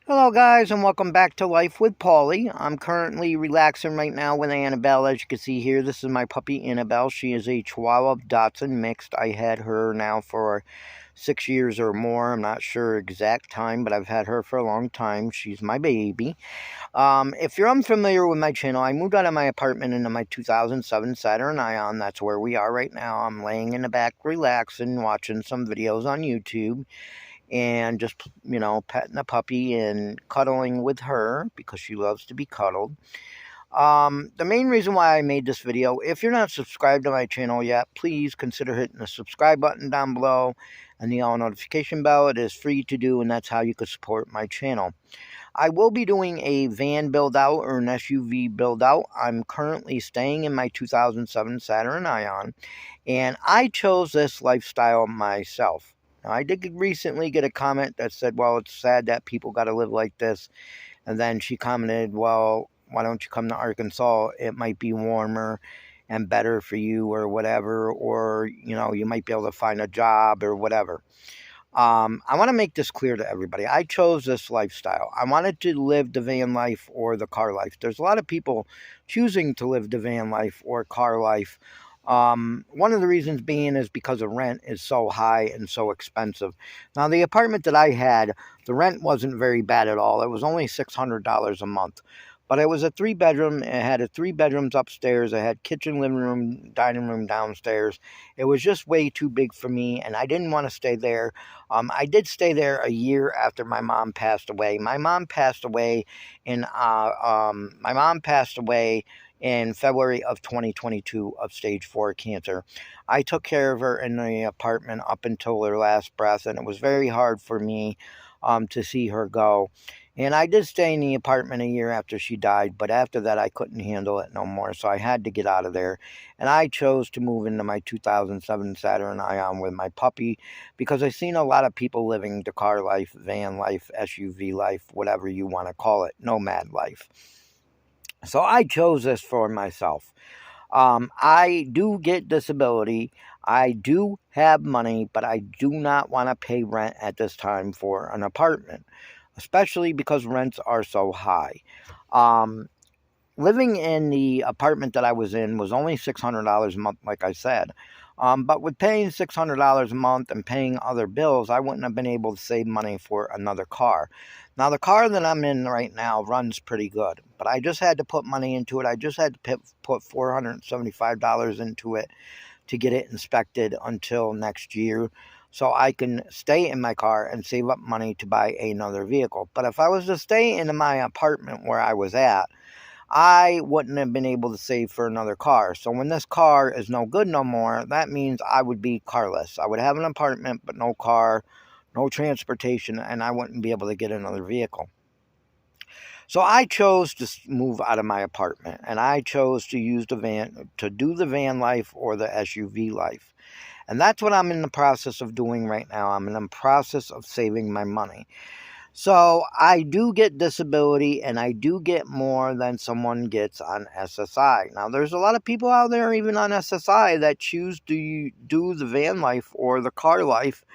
Hello, guys, and welcome back to Life with Paulie. I'm currently relaxing right now with Annabelle. As you can see here, this is my puppy Annabelle. She is a Chihuahua Dachshund mixed. I had her now for 6 years or more. I'm not sure exact time, but I've had her for a long time. She's my baby. If you're unfamiliar with my channel, I moved out of my apartment into my 2007 Saturn Ion. That's where we are right now. I'm laying in the back relaxing, watching some videos on YouTube and just, petting the puppy and cuddling with her because she loves to be cuddled. The main reason why I made this video, if you're not subscribed to my channel yet, please consider hitting the subscribe button down below and the all notification bell. It is free to do, and that's how you could support my channel. I will be doing a van build out or an SUV build out. I'm currently staying in my 2007 Saturn Ion, and I chose this lifestyle myself. Now, I did recently get a comment that said, well, it's sad that people got to live like this. And then she commented, well, why don't you come to Arkansas? It might be warmer and better for you or whatever, or, you might be able to find a job or whatever. I want to make this clear to everybody. I chose this lifestyle. I wanted to live the van life or the car life. There's a lot of people choosing to live the van life or car life. One of the reasons being is because the rent is so high and so expensive. Now, the apartment that I had, the rent wasn't very bad at all. It was only $600 a month. But it was a 3-bedroom. It had 3 bedrooms upstairs. It had kitchen, living room, dining room downstairs. It was just way too big for me, and I didn't want to stay there. I did stay there a year after my mom passed away. My mom passed away in February of 2022 of stage 4 cancer. I took care of her in the apartment up until her last breath, and it was very hard for me to see her go. And I did stay in the apartment a year after she died, but after that I couldn't handle it no more, so I had to get out of there. And I chose to move into my 2007 Saturn Ion with my puppy because I've seen a lot of people living the car life, van life, SUV life, whatever you want to call it, nomad life. So I chose this for myself. I do get disability. I do have money, but I do not want to pay rent at this time for an apartment, especially because rents are so high. Um, Living in the apartment that I was in was only $600 a month, like I said. But with paying $600 a month and paying other bills, I wouldn't have been able to save money for another car. Now, the car that I'm in right now runs pretty good, but I just had to put money into it. I just had to put $475 into it to get it inspected until next year, so I can stay in my car and save up money to buy another vehicle. But if I was to stay in my apartment where I was at, I wouldn't have been able to save for another car. So when this car is no good no more, that means I would be carless. I would have an apartment, but no car, no transportation, and I wouldn't be able to get another vehicle. So I chose to move out of my apartment, and I chose to use the van, to do the van life or the SUV life. And that's what I'm in the process of doing right now. I'm in the process of saving my money. So I do get disability, and I do get more than someone gets on SSI. Now, there's a lot of people out there, even on SSI, that choose to do the van life or the car life,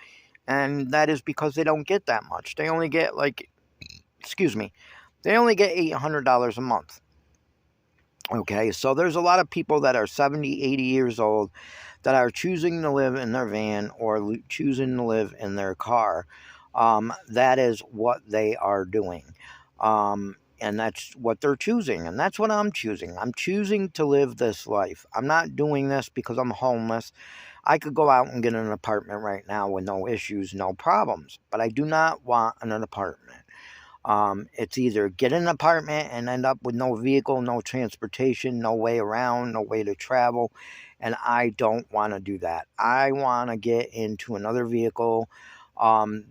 and that is because they don't get that much. They only get they only get $800 a month. Okay, so there's a lot of people that are 70, 80 years old that are choosing to live in their van or choosing to live in their car. That is what they are doing. And that's what they're choosing. And that's what I'm choosing. I'm choosing to live this life. I'm not doing this because I'm homeless. I could go out and get an apartment right now with no issues, no problems. But I do not want an apartment. It's either get an apartment and end up with no vehicle, no transportation, no way around, no way to travel. And I don't want to do that. I want to get into another vehicle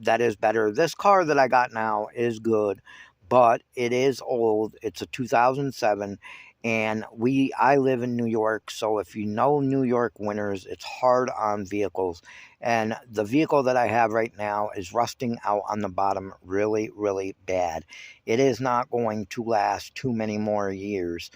that is better. This car that I got now is good, but it is old. It's a 2007, and I live in New York, so if you know New York winters, it's hard on vehicles. And the vehicle that I have right now is rusting out on the bottom really, really bad. It is not going to last too many more years.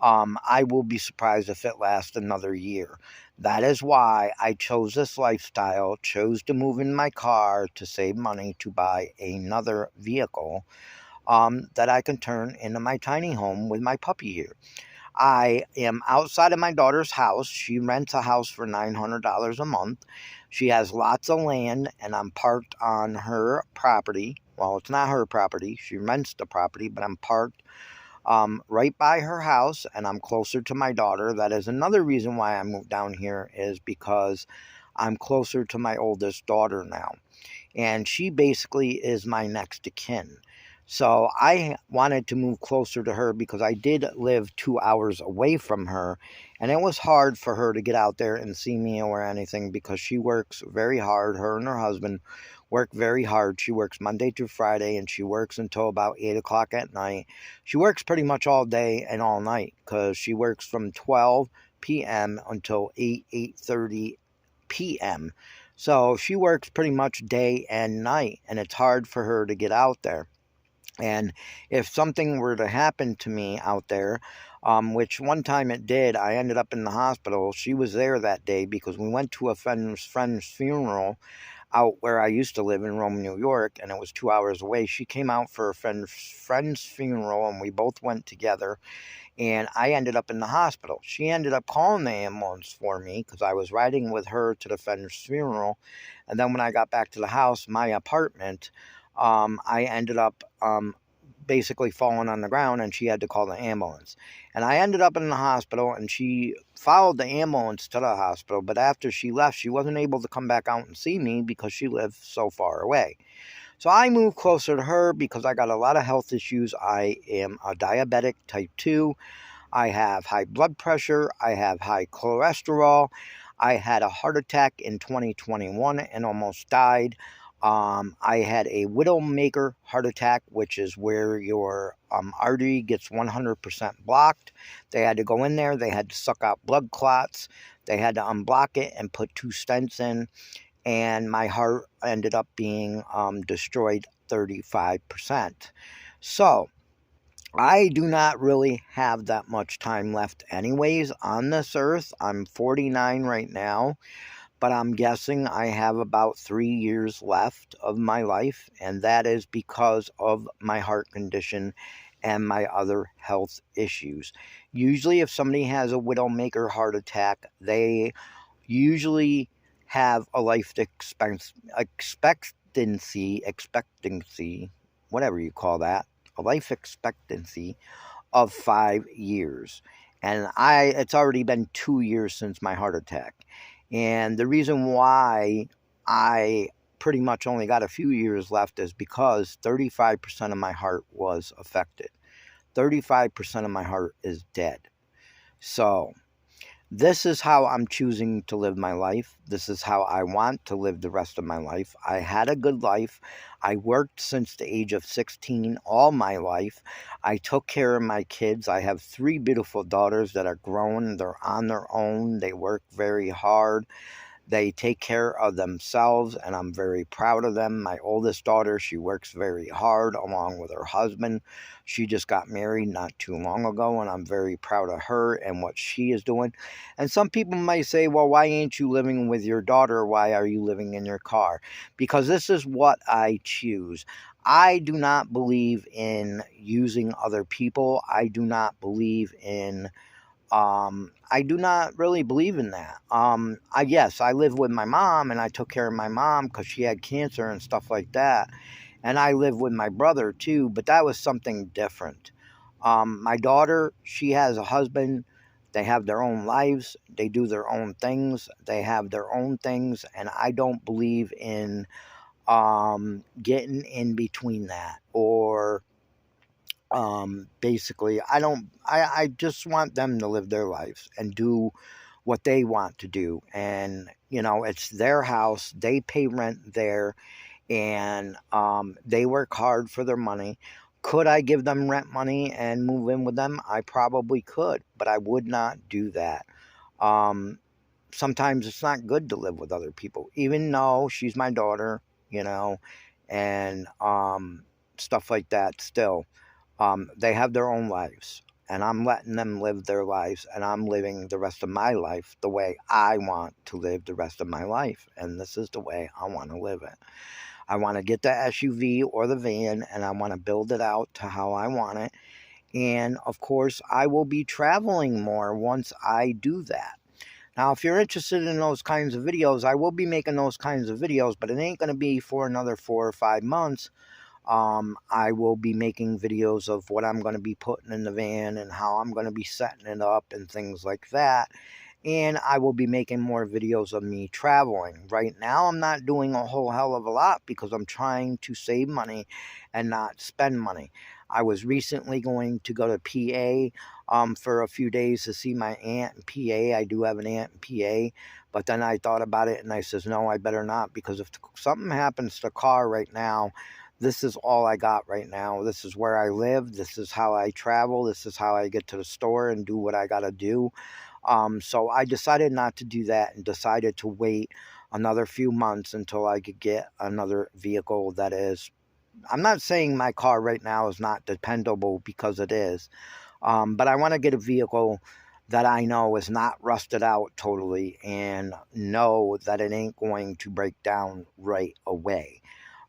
I will be surprised if it lasts another year. That is why I chose this lifestyle, chose to move in my car to save money to buy another vehicle. that I can turn into my tiny home with my puppy here. I am outside of my daughter's house. She rents a house for $900 a month. She has lots of land, and I'm parked on her property. Well, it's not her property. She rents the property, but I'm parked right by her house, and I'm closer to my daughter. That is another reason why I moved down here, is because I'm closer to my oldest daughter now, and she basically is my next of kin. So I wanted to move closer to her because I did live 2 hours away from her, and it was hard for her to get out there and see me or anything because she works very hard. Her and her husband work very hard. She works Monday through Friday, and she works until about 8 o'clock at night. She works pretty much all day and all night because she works from 12 p.m. until 8:30 p.m. So she works pretty much day and night, and it's hard for her to get out there. And if something were to happen to me out there, which one time it did, I ended up in the hospital. She was there that day because we went to a friend's funeral out where I used to live in Rome, New York, and it was 2 hours away. She came out for a friend's funeral, and we both went together, and I ended up in the hospital. She ended up calling the ambulance for me because I was riding with her to the friend's funeral, and then when I got back to the house, my apartment, I ended up basically falling on the ground, and she had to call the ambulance. And I ended up in the hospital, and she followed the ambulance to the hospital, but after she left, she wasn't able to come back out and see me because she lived so far away. So I moved closer to her because I got a lot of health issues. I am a diabetic type 2. I have high blood pressure. I have high cholesterol. I had a heart attack in 2021 and almost died. I had a widowmaker heart attack, which is where your artery gets 100% blocked. They had to go in there. They had to suck out blood clots. They had to unblock it and put 2 stents in. And my heart ended up being destroyed 35%. So I do not really have that much time left anyways on this earth. I'm 49 right now, but I'm guessing I have about 3 years left of my life, and that is because of my heart condition and my other health issues. Usually, if somebody has a widowmaker heart attack, they usually have a life expectancy, whatever you call that, a life expectancy of 5 years. And it's already been 2 years since my heart attack. And the reason why I pretty much only got a few years left is because 35% of my heart was affected. 35% of my heart is dead. So this is how I'm choosing to live my life. This is how I want to live the rest of my life. I had a good life. I worked since the age of 16 all my life. I took care of my kids. I have 3 beautiful daughters that are grown. They're on their own. They work very hard. They take care of themselves, and I'm very proud of them. My oldest daughter, she works very hard along with her husband. She just got married not too long ago, and I'm very proud of her and what she is doing. And some people might say, well, why ain't you living with your daughter? Why are you living in your car? Because this is what I choose. I do not believe in using other people. I do not believe in I do not really believe in that. Yes, I live with my mom, and I took care of my mom because she had cancer and stuff like that. And I live with my brother too, but that was something different. My daughter, she has a husband. They have their own lives. They do their own things. They have their own things, and I don't believe in getting in between that, or basically I just want them to live their lives and do what they want to do. And it's their house, they pay rent there, and they work hard for their money. Could I give them rent money and move in with them? I probably could, but I would not do that. um Sometimes it's not good to live with other people, even though she's my daughter, you know and stuff like that. Still, they have their own lives, and I'm letting them live their lives, and I'm living the rest of my life the way I want to live the rest of my life, and this is the way I want to live it. I want to get the SUV or the van, and I want to build it out to how I want it. And of course, I will be traveling more once I do that. Now, if you're interested in those kinds of videos, I will be making those kinds of videos, but it ain't going to be for another 4 or 5 months. I will be making videos of what I'm going to be putting in the van and how I'm going to be setting it up and things like that. And I will be making more videos of me traveling. Right now, I'm not doing a whole hell of a lot because I'm trying to save money and not spend money. I was recently going to go to PA for a few days to see my aunt in PA. I do have an aunt in PA, but then I thought about it and I says, no, I better not, because if something happens to the car right now, this is all I got right now. This is where I live. This is how I travel. This is how I get to the store and do what I got to do. So I decided not to do that and decided to wait another few months until I could get another vehicle that is. I'm not saying my car right now is not dependable, because it is, but I want to get a vehicle that I know is not rusted out totally and know that it ain't going to break down right away.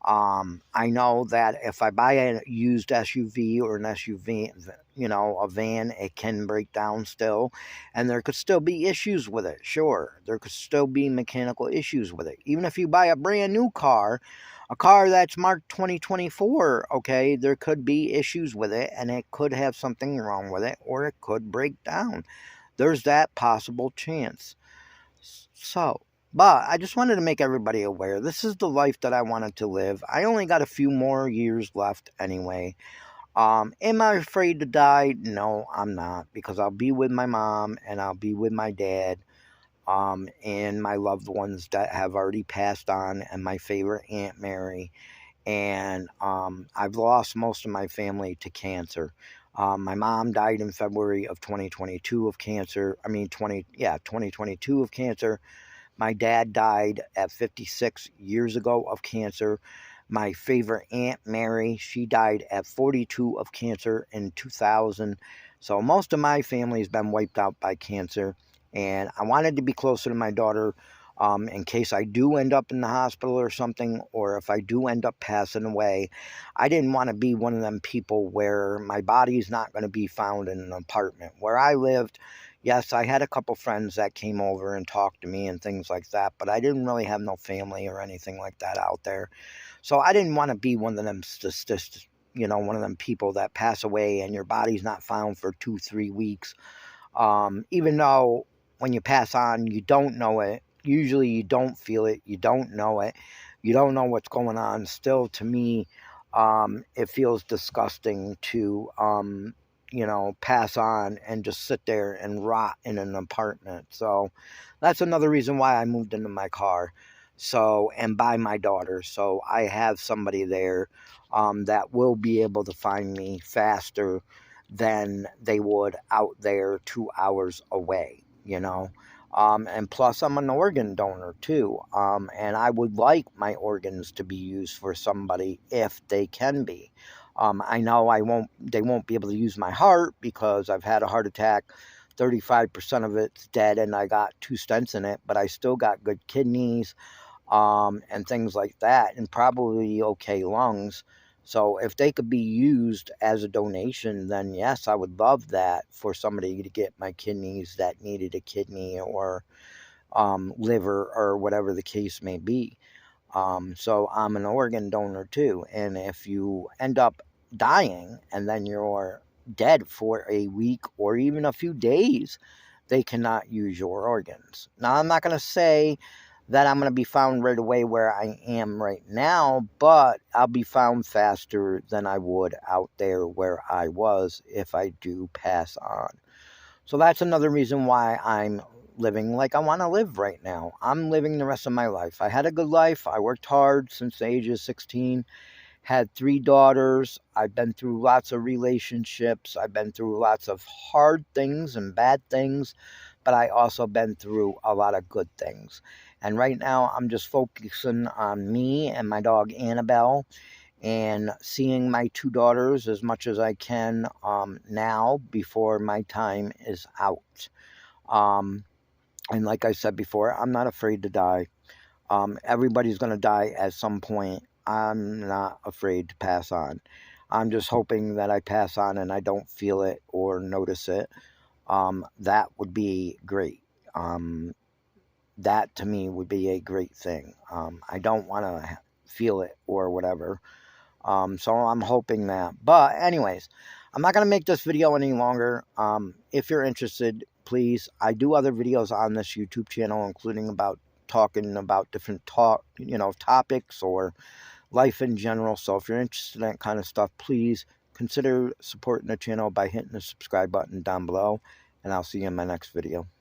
I know that if I buy a used SUV or an SUV, a van, it can break down still, and there could still be issues with it. Sure, there could still be mechanical issues with it. Even if you buy a brand new car, a car that's marked 2024, okay, there could be issues with it, and it could have something wrong with it, or it could break down. There's that possible chance. So, but I just wanted to make everybody aware. This is the life that I wanted to live. I only got a few more years left anyway. Am I afraid to die? No, I'm not, because I'll be with my mom and I'll be with my dad, and my loved ones that have already passed on, and my favorite Aunt Mary. And I've lost most of my family to cancer. My mom died in February of 2022 of cancer. I mean, 2022 of cancer. My dad died at 56 years ago of cancer. My favorite Aunt Mary, she died at 42 of cancer in 2000. So most of my family has been wiped out by cancer. And I wanted to be closer to my daughter, in case I do end up in the hospital or something, or if I do end up passing away. I didn't want to be one of them people where my body's not going to be found in an apartment. Where I lived, yes, I had a couple friends that came over and talked to me and things like that, but I didn't really have no family or anything like that out there. So I didn't want to be one of them, one of them people that pass away and your body's not found for 2, 3 weeks. Even though when you pass on, you don't know it. Usually you don't feel it. You don't know it. You don't know what's going on. Still, to me, it feels disgusting to, pass on and just sit there and rot in an apartment. So that's another reason why I moved into my car. So, and by my daughter. So I have somebody there, that will be able to find me faster than they would out there 2 hours away. And plus, I'm an organ donor too. And I would like my organs to be used for somebody if they can be. I know they won't be able to use my heart because I've had a heart attack. 35% of it's dead and I got 2 stents in it, but I still got good kidneys, and things like that, and probably okay lungs. So if they could be used as a donation, then yes, I would love that, for somebody to get my kidneys that needed a kidney, or liver, or whatever the case may be. So I'm an organ donor too. And if you end up dying and then you're dead for a week or even a few days, they cannot use your organs. Now, I'm not going to say that I'm going to be found right away where I am right now, but I'll be found faster than I would out there where I was if I do pass on. So that's another reason why I'm living like I want to live right now. I'm living the rest of my life. I had a good life. I worked hard since the age of 16, had 3 daughters. I've been through lots of relationships. I've been through lots of hard things and bad things, but I also been through a lot of good things. And right now I'm just focusing on me and my dog Annabelle, and seeing my 2 daughters as much as I can, now before my time is out. Um, and like I said before, I'm not afraid to die. Everybody's going to die at some point. I'm not afraid to pass on. I'm just hoping that I pass on and I don't feel it or notice it. That would be great. That to me would be a great thing. I don't want to feel it or whatever. So I'm hoping that. But anyways, I'm not going to make this video any longer. If you're interested, please, I do other videos on this YouTube channel, including about talking about different topics or life in general. So if you're interested in that kind of stuff, please consider supporting the channel by hitting the subscribe button down below. And I'll see you in my next video.